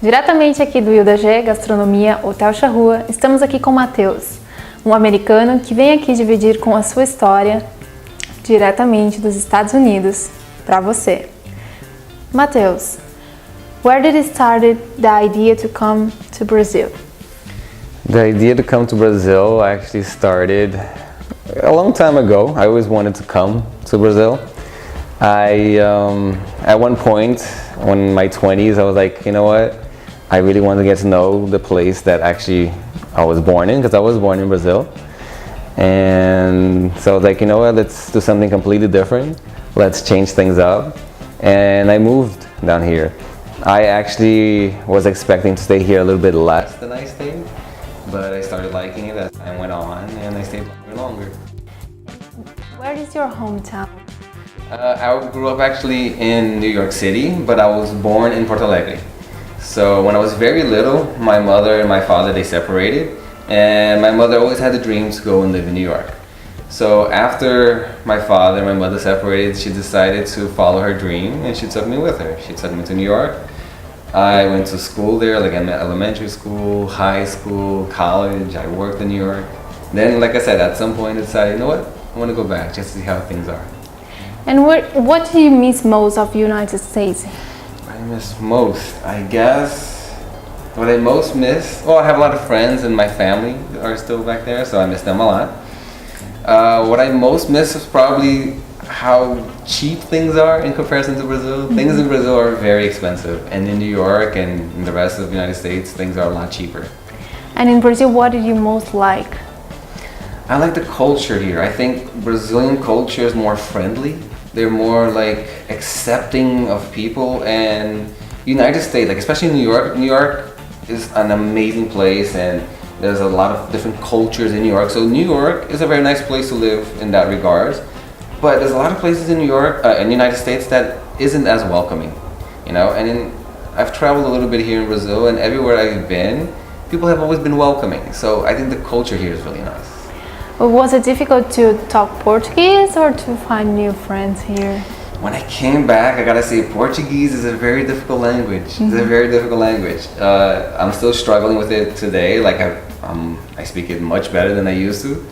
Diretamente aqui do G Gastronomia Hotel Charrua, estamos aqui com Matheus, um americano que vem aqui dividir com a sua história diretamente dos Estados Unidos para você. Matheus, where did it start the idea to come to Brazil? The idea to come to Brazil actually started a long time ago. I always wanted to come to Brazil. At one point, in my 20s, I was like, you know what? I really want to get to know the place that actually I was born in, because I was born in Brazil. And so I was like, you know what? Let's do something completely different. Let's change things up. And I moved down here. I actually was expecting to stay here a little bit less than I stayed, but I started liking it as time went on, and I stayed longer and longer. Where is your hometown? I grew up actually in New York City, but I was born in Porto Alegre. So when I was very little, my mother and my father, they separated, and my mother always had the dream to go and live in New York. So after my father and my mother separated, she decided to follow her dream, and she took me with her. She took me to New York. I went to school there, like elementary school, high school, college. I worked in New York. Then, like I said, at some point I decided, you know what? I want to go back just to see how things are. And what do you miss most of the United States? I miss most, I guess, what I most miss, well, I have a lot of friends and my family are still back there, so I miss them a lot. What I most miss is probably how cheap things are in comparison to Brazil. Mm-hmm. Things in Brazil are very expensive, and in New York and in the rest of the United States, things are a lot cheaper. And in Brazil, what did you most like? I like the culture here. I think Brazilian culture is more friendly. They're more like accepting of people, and United States, like especially New York. New York is an amazing place, and there's a lot of different cultures in New York. So New York is a very nice place to live in that regards. But there's a lot of places in New York, in the United States, that isn't as welcoming, you know. And I've traveled a little bit here in Brazil, and everywhere I've been, people have always been welcoming. So I think the culture here is really nice. Was it difficult to talk Portuguese or to find new friends here? When I came back, I gotta say, Portuguese is a very difficult language. Mm-hmm. It's a very difficult language. I'm still struggling with it today. Like I speak it much better than I used to.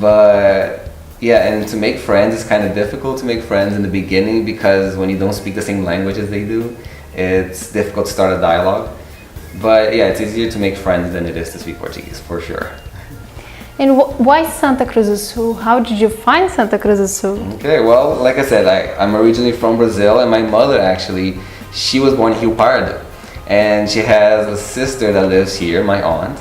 But yeah, and to make friends, it's kind of difficult to make friends in the beginning, because when you don't speak the same language as they do, it's difficult to start a dialogue. But yeah, it's easier to make friends than it is to speak Portuguese, for sure. And why Santa Cruz do Sul? How did you find Santa Cruz do Sul? Okay, well, like I said, I'm originally from Brazil, and my mother actually, she was born in Rio Pardo, and she has a sister that lives here, my aunt.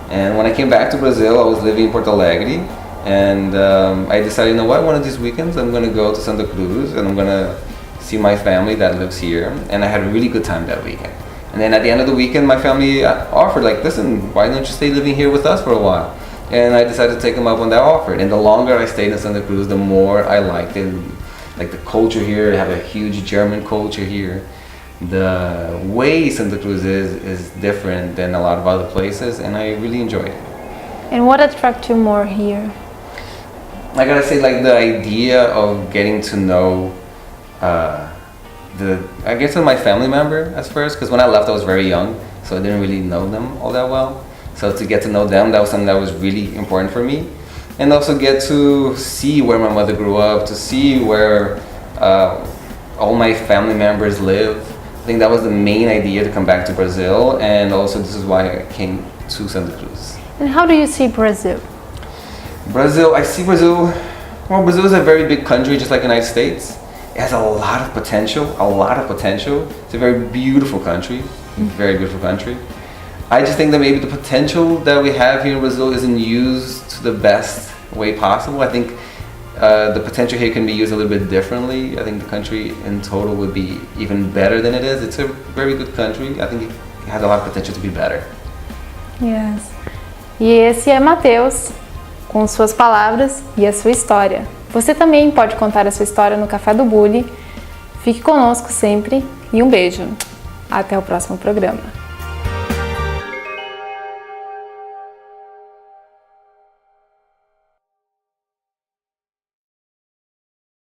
And when I came back to Brazil, I was living in Porto Alegre, and I decided, you know what, one of these weekends I'm going to go to Santa Cruz, and I'm going to see my family that lives here. And I had a really good time that weekend. And then at the end of the weekend, my family offered, like, listen, why don't you stay living here with us for a while? And I decided to take them up on that offer. And the longer I stayed in Santa Cruz, the more I liked it. Like the culture here, they have a huge German culture here. The way Santa Cruz is different than a lot of other places, and I really enjoy it. And what attracted you more here? I gotta say, like the idea of getting to know I guess my family member at first, because when I left I was very young, so I didn't really know them all that well. So to get to know them, that was something that was really important for me. And also get to see where my mother grew up, to see where all my family members live. I think that was the main idea to come back to Brazil, and also this is why I came to Santa Cruz. And how do you see Brazil? I see Brazil, well, Brazil is a very big country, just like the United States. It has a lot of potential, It's a very beautiful country, very beautiful country. I just think that maybe the potential that we have here in Brazil isn't used to the best way possible. I think the potential here can be used a little bit differently. I think the country in total would be even better than it is. It's a very good country. I think it has a lot of potential to be better. Yes. E esse é Matheus, com suas palavras e a sua história. Você também pode contar a sua história no Café do Bule. Fique conosco sempre e um beijo. Até o próximo programa.